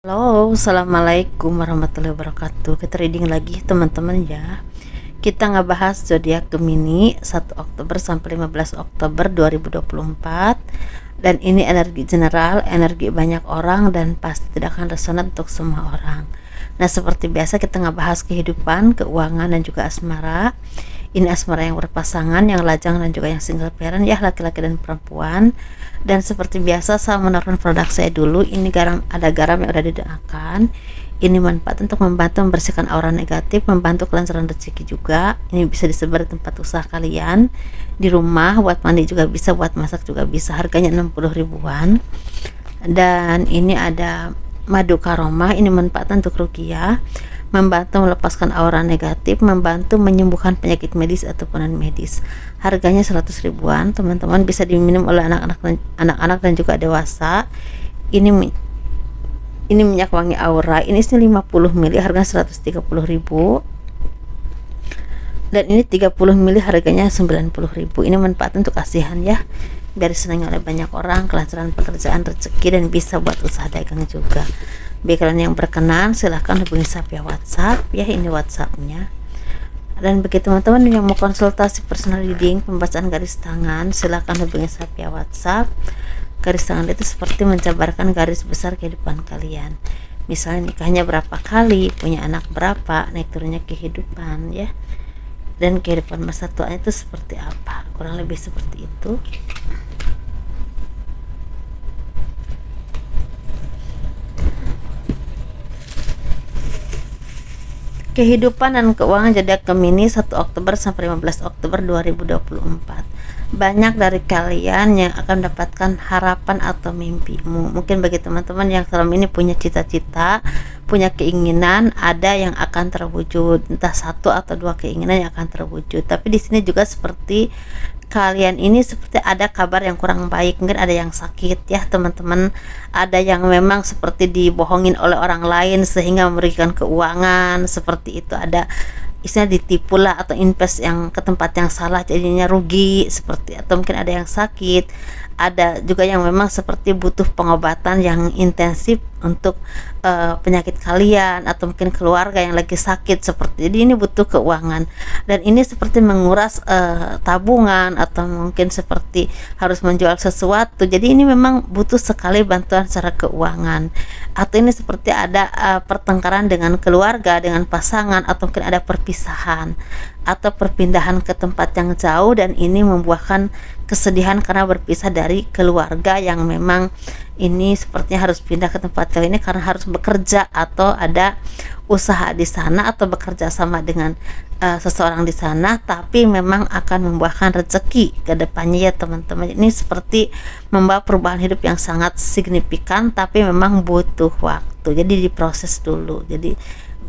Halo, assalamualaikum warahmatullahi wabarakatuh. Kita reading lagi teman-teman ya. Kita ngebahas zodiak Gemini 1 Oktober sampai 15 Oktober 2024. Dan ini energi general, energi banyak orang dan pasti tidak akan resonat untuk semua orang. Nah, seperti biasa kita ngebahas kehidupan, keuangan dan juga asmara. Ini asmara yang berpasangan, yang lajang dan juga yang single parent ya, laki-laki dan perempuan. Dan seperti biasa saya menaruhkan produk saya dulu. Ini ada garam yang udah didoakan. Ini manfaat untuk membantu membersihkan aura negatif, membantu kelancaran rezeki juga. Ini bisa disebar di tempat usaha kalian, di rumah, buat mandi juga bisa, buat masak juga bisa. Harganya 60 ribuan. Dan ini ada madu karoma, ini manfaat untuk ruqyah, membantu melepaskan aura negatif, membantu menyembuhkan penyakit medis ataupun non medis. Harganya 100 ribuan, teman-teman, bisa diminum oleh anak-anak dan juga dewasa. Ini minyak wangi aura, ini 50 ml, harganya 130 ribu. Dan ini 30 ml, harganya 90 ribu. Ini manfaat untuk kasihan ya, biar disenangi oleh banyak orang, kelancaran pekerjaan, rezeki, dan bisa buat usaha dagang juga. Bagi kalian yang berkenan, silahkan hubungi saya via WhatsApp ya, ini WhatsAppnya. Dan bagi teman-teman yang mau konsultasi personal reading, pembacaan garis tangan, silahkan hubungi saya via WhatsApp. Garis tangan itu seperti menjabarkan garis besar kehidupan kalian, misalnya nikahnya berapa kali, punya anak berapa, naik turunnya kehidupan ya, dan kehidupan masa tuanya itu seperti apa, kurang lebih seperti itu. Kehidupan dan keuangan zodiak Gemini 1 Oktober sampai 15 Oktober 2024. Banyak dari kalian yang akan mendapatkan harapan atau mimpimu. Mungkin bagi teman-teman yang selama ini punya cita-cita, punya keinginan, ada yang akan terwujud, entah satu atau dua keinginan yang akan terwujud. Tapi di sini juga seperti kalian ini seperti ada kabar yang kurang baik, mungkin ada yang sakit ya teman-teman, ada yang memang seperti dibohongin oleh orang lain sehingga merugikan keuangan, seperti itu, ada istilah ditipu lah atau invest yang ke tempat yang salah jadinya rugi, seperti, atau mungkin ada yang sakit, ada juga yang memang seperti butuh pengobatan yang intensif untuk penyakit kalian, atau mungkin keluarga yang lagi sakit, seperti, jadi ini butuh keuangan, dan ini seperti menguras tabungan, atau mungkin seperti harus menjual sesuatu, jadi ini memang butuh sekali bantuan secara keuangan, atau ini seperti ada pertengkaran dengan keluarga, dengan pasangan, atau mungkin ada perpisahan atau perpindahan ke tempat yang jauh, dan ini membuahkan kesedihan karena berpisah dari keluarga yang memang ini sepertinya harus pindah ke tempat jauh ini karena harus bekerja atau ada usaha di sana atau bekerja sama dengan seseorang di sana, tapi memang akan membuahkan rezeki ke depannya ya teman-teman. Ini seperti membawa perubahan hidup yang sangat signifikan, tapi memang butuh waktu, jadi diproses dulu, jadi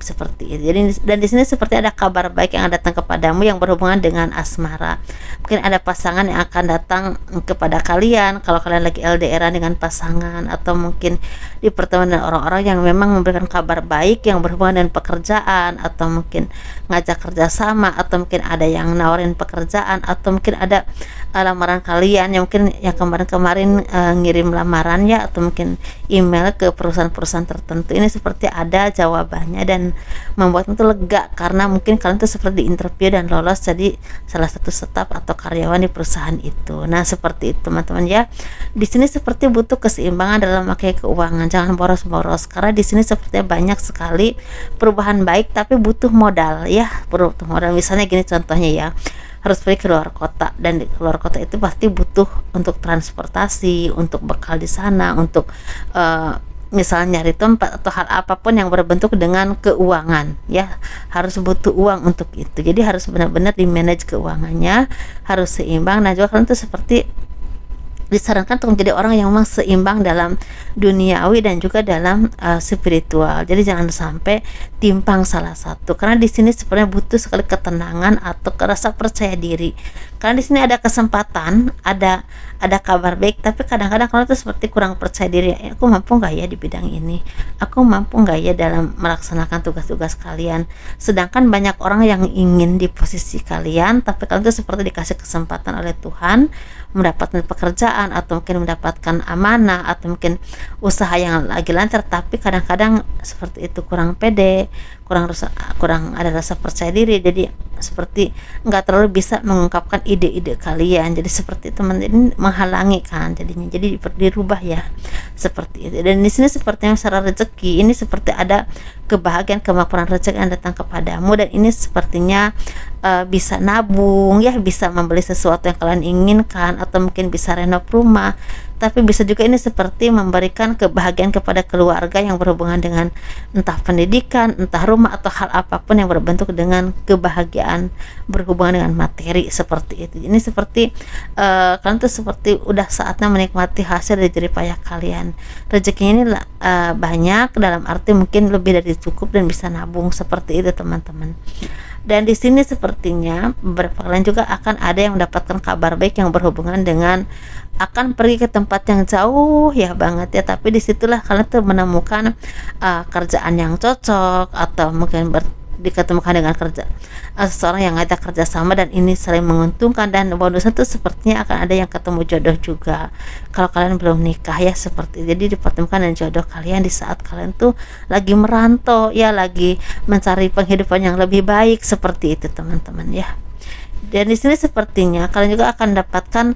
seperti itu. Jadi dan di sini seperti ada kabar baik yang datang kepadamu yang berhubungan dengan asmara. Mungkin ada pasangan yang akan datang kepada kalian kalau kalian lagi LDR dengan pasangan, atau mungkin di pertemuan dengan orang-orang yang memang memberikan kabar baik yang berhubungan dengan pekerjaan, atau mungkin ngajak kerjasama, atau mungkin ada yang nawarin pekerjaan, atau mungkin ada lamaran kalian yang mungkin yang kemarin-kemarin ngirim lamaran ya, atau mungkin email ke perusahaan-perusahaan tertentu. Ini seperti ada jawabannya dan membuat itu lega karena mungkin kalian tuh seperti interview dan lolos jadi salah satu staf atau karyawan di perusahaan itu. Nah, seperti itu teman-teman ya. Di sini seperti butuh keseimbangan dalam memakai keuangan. Jangan boros-boros karena di sini sepertinya banyak sekali perubahan baik tapi butuh modal ya. Butuh modal. Misalnya gini contohnya ya. Harus pergi ke luar kota, dan di luar kota itu pasti butuh untuk transportasi, untuk bekal di sana, untuk misalnya nyari tempat atau hal apapun yang berbentuk dengan keuangan ya, harus butuh uang untuk itu. Jadi harus benar-benar di manage keuangannya, harus seimbang. Nah, juga kalian tuh seperti disarankan untuk menjadi orang yang memang seimbang dalam duniawi dan juga dalam spiritual. Jadi jangan sampai timpang salah satu. Karena di sini sebenarnya butuh sekali ketenangan atau rasa percaya diri. Karena di sini ada kesempatan, ada kabar baik, tapi kadang-kadang kalian tuh seperti kurang percaya diri. Aku mampu nggak ya di bidang ini? Aku mampu nggak ya dalam melaksanakan tugas-tugas kalian? Sedangkan banyak orang yang ingin di posisi kalian, tapi kalian tuh seperti dikasih kesempatan oleh Tuhan mendapatkan pekerjaan kerjaan atau mungkin mendapatkan amanah atau mungkin usaha yang lagi lancar, tapi kadang-kadang seperti itu kurang pede, kurang ada rasa percaya diri, jadi seperti nggak terlalu bisa mengungkapkan ide-ide kalian. Jadi seperti itu menghalangi kan, jadinya jadi dirubah ya seperti itu. Dan di sini sepertinya secara rezeki ini seperti ada kebahagiaan, kemakmuran rezeki yang datang kepadamu, dan ini sepertinya bisa nabung ya, bisa membeli sesuatu yang kalian inginkan, atau mungkin bisa renov rumah. Tapi bisa juga ini seperti memberikan kebahagiaan kepada keluarga yang berhubungan dengan entah pendidikan, entah rumah, atau hal apapun yang berbentuk dengan kebahagiaan berhubungan dengan materi seperti itu. Ini seperti kalian tuh seperti udah saatnya menikmati hasil dari jerih payah kalian. Rezekinya ini banyak, dalam arti mungkin lebih dari cukup dan bisa nabung seperti itu teman-teman. Dan di sini sepertinya beberapa kalian juga akan ada yang mendapatkan kabar baik yang berhubungan dengan akan pergi ke tempat yang jauh ya banget ya, tapi disitulah kalian tuh menemukan kerjaan yang cocok, atau mungkin diketemukan dengan seseorang yang ngajak kerjasama, dan ini saling menguntungkan. Dan bonusnya tuh sepertinya akan ada yang ketemu jodoh juga kalau kalian belum nikah ya, seperti jadi dipertemukan dengan jodoh kalian di saat kalian tuh lagi merantau ya, lagi mencari penghidupan yang lebih baik seperti itu teman-teman ya. Dan di sini sepertinya kalian juga akan dapatkan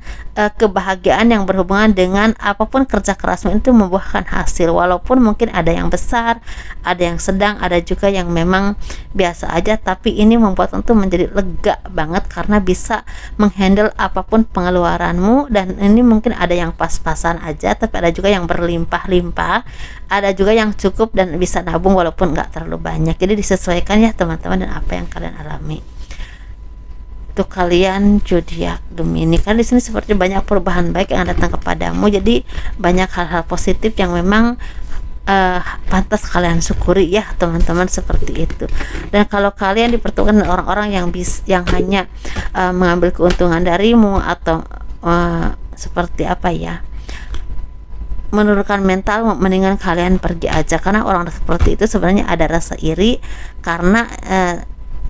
kebahagiaan yang berhubungan dengan apapun kerja kerasmu itu membuahkan hasil, walaupun mungkin ada yang besar, ada yang sedang, ada juga yang memang biasa aja, tapi ini membuat untuk menjadi lega banget karena bisa menghandle apapun pengeluaranmu. Dan ini mungkin ada yang pas-pasan aja, tapi ada juga yang berlimpah-limpah, ada juga yang cukup dan bisa nabung walaupun nggak terlalu banyak. Jadi disesuaikan ya teman-teman dan apa yang kalian alami. Untuk kalian zodiak Gemini, kan di sini seperti banyak perubahan baik yang datang kepadamu, jadi banyak hal-hal positif yang memang pantas kalian syukuri ya teman-teman, seperti itu. Dan kalau kalian dipertemukan dengan orang-orang yang hanya mengambil keuntungan darimu, atau seperti apa ya, menurunkan mental, mendingan kalian pergi aja, karena orang seperti itu sebenarnya ada rasa iri karena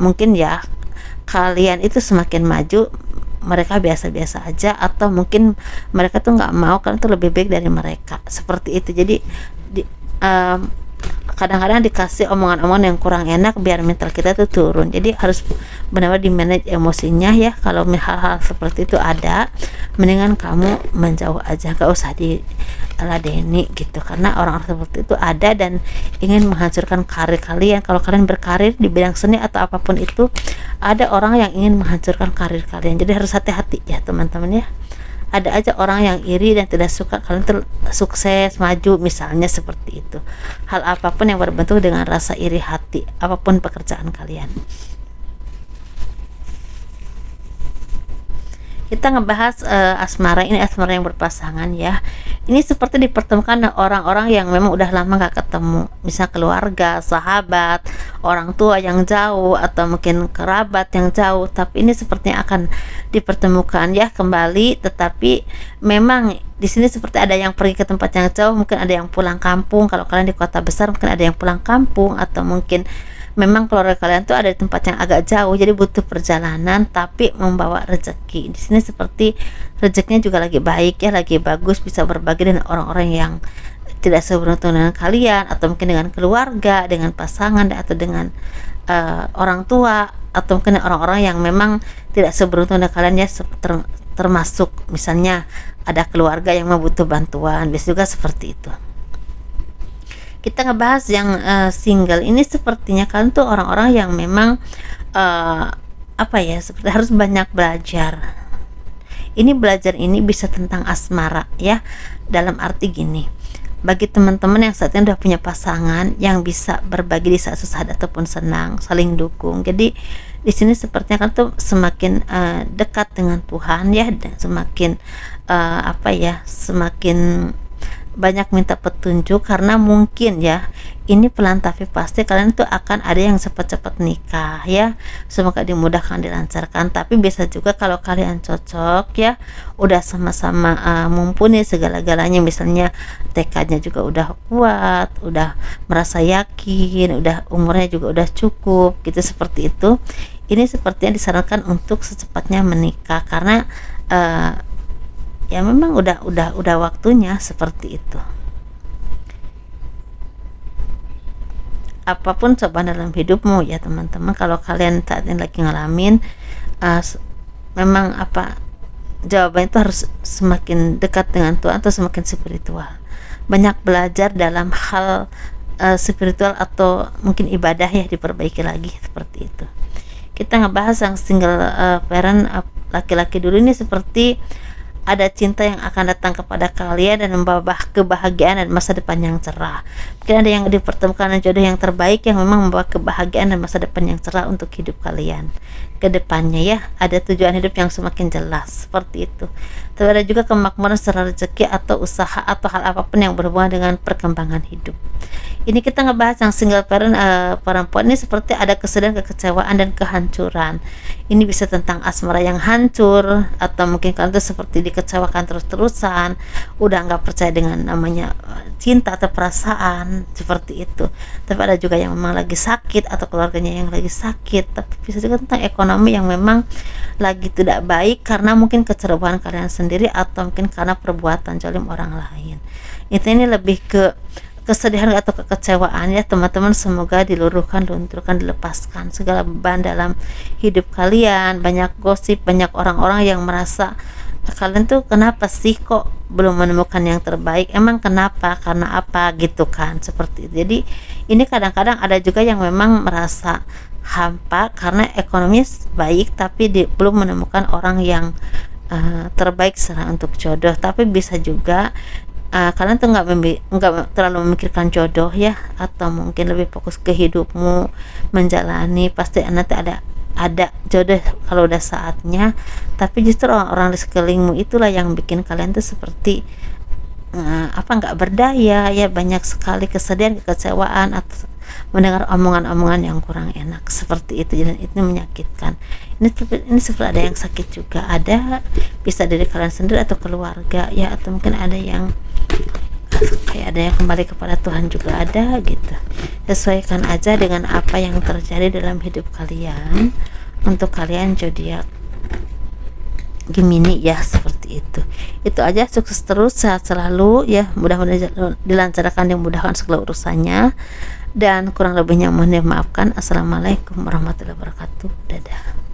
mungkin ya kalian itu semakin maju, mereka biasa-biasa aja, atau mungkin mereka tuh nggak mau kalian tuh lebih baik dari mereka seperti itu. Jadi kadang-kadang dikasih omongan-omongan yang kurang enak biar mental kita tuh turun. Jadi harus benar-benar di manage emosinya ya. Kalau hal-hal seperti itu ada, mendingan kamu menjauh aja, gak usah diladeni gitu, karena orang seperti itu ada dan ingin menghancurkan karir kalian. Kalau kalian berkarir di bidang seni atau apapun itu, ada orang yang ingin menghancurkan karir kalian. Jadi harus hati-hati ya teman-teman ya. Ada aja orang yang iri dan tidak suka kalian sukses maju, misalnya seperti itu. Hal apapun yang berbentuk dengan rasa iri hati, apapun pekerjaan kalian. Kita ngebahas asmara. Ini asmara yang berpasangan ya. Ini seperti dipertemukan dengan orang-orang yang memang udah lama gak ketemu, misal keluarga, sahabat, orang tua yang jauh, atau mungkin kerabat yang jauh, tapi ini sepertinya akan dipertemukan ya kembali. Tetapi memang di sini seperti ada yang pergi ke tempat yang jauh, mungkin ada yang pulang kampung. Kalau kalian di kota besar mungkin ada yang pulang kampung, atau mungkin memang keluarga kalian tuh ada di tempat yang agak jauh, jadi butuh perjalanan tapi membawa rezeki. Di sini seperti rezekinya juga lagi baik ya, lagi bagus, bisa berbagi dengan orang-orang yang tidak seberuntung dengan kalian, atau mungkin dengan keluarga, dengan pasangan, atau dengan orang tua, atau mungkin orang-orang yang memang tidak seberuntung dengan kalian ya, termasuk misalnya ada keluarga yang membutuh bantuan, bisa juga seperti itu. Kita ngebahas yang single. Ini sepertinya kalian tuh orang-orang yang memang apa ya, seperti harus banyak belajar. Ini belajar ini bisa tentang asmara ya, dalam arti gini, bagi teman-teman yang saat ini udah punya pasangan yang bisa berbagi di saat susah ataupun senang, saling dukung. Jadi di sini sepertinya kan tuh semakin dekat dengan Tuhan ya, dan semakin apa ya, semakin banyak minta petunjuk, karena mungkin ya ini pelan tapi pasti kalian tuh akan ada yang cepat-cepat nikah ya. Semoga dimudahkan, dilancarkan. Tapi bisa juga kalau kalian cocok ya, udah sama-sama mumpuni segala-galanya, misalnya tekadnya juga udah kuat, udah merasa yakin, udah umurnya juga udah cukup gitu, seperti itu. Ini sepertinya disarankan untuk secepatnya menikah, karena ya memang udah waktunya seperti itu. Apapun cobaan dalam hidupmu ya teman-teman, kalau kalian saat ini lagi ngalamin memang jawabannya itu harus semakin dekat dengan Tuhan atau semakin spiritual, banyak belajar dalam hal spiritual atau mungkin ibadah ya, diperbaiki lagi seperti itu. Kita ngebahas yang single parent laki-laki dulu. Ini seperti ada cinta yang akan datang kepada kalian dan membawa kebahagiaan dan masa depan yang cerah. Mungkin ada yang dipertemukan dengan jodoh yang terbaik yang memang membawa kebahagiaan dan masa depan yang cerah untuk hidup kalian ke depannya ya. Ada tujuan hidup yang semakin jelas seperti itu. Tapi ada juga kemakmuran secara rezeki atau usaha atau hal apapun yang berhubungan dengan perkembangan hidup. Ini kita ngebahas yang single parent perempuan ini seperti ada kesedihan, kekecewaan dan kehancuran. Ini bisa tentang asmara yang hancur, atau mungkin kalian tuh seperti dikecewakan terus-terusan, udah nggak percaya dengan namanya cinta atau perasaan seperti itu. Tapi ada juga yang memang lagi sakit atau keluarganya yang lagi sakit. Tapi bisa juga tentang ekonomi yang memang lagi tidak baik karena mungkin kecerobohan kalian sendiri atau mungkin karena perbuatan zalim orang lain. Itu ini lebih ke kesedihan atau kekecewaan ya teman-teman. Semoga diluruhkan, dilunturkan, dilepaskan segala beban dalam hidup kalian. Banyak gosip, banyak orang-orang yang merasa kalian tuh kenapa sih kok belum menemukan yang terbaik, emang kenapa, karena apa gitu kan, seperti itu. Jadi ini kadang-kadang ada juga yang memang merasa hampa karena ekonominya baik tapi belum menemukan orang yang terbaik secara untuk jodoh. Tapi bisa juga kalian tuh nggak terlalu memikirkan jodoh ya, atau mungkin lebih fokus ke hidupmu menjalani. Pasti nanti ada jodoh kalau udah saatnya. Tapi justru orang-orang di sekelilingmu itulah yang bikin kalian tuh seperti nggak berdaya ya. Banyak sekali kesedihan, kekecewaan atau mendengar omongan-omongan yang kurang enak seperti itu, dan itu menyakitkan. Ini seperti ada yang sakit juga, ada bisa dari kalian sendiri atau keluarga ya, atau mungkin ada yang kayak ada yang kembali kepada Tuhan juga ada gitu. Sesuaikan aja dengan apa yang terjadi dalam hidup kalian untuk kalian zodiak Gemini ya, seperti itu. Itu aja, sukses terus, sehat selalu ya, mudah-mudahan dilancarkan, dimudahkan segala urusannya, dan kurang lebihnya mohon dimaafkan. Assalamualaikum warahmatullahi wabarakatuh. Dadah.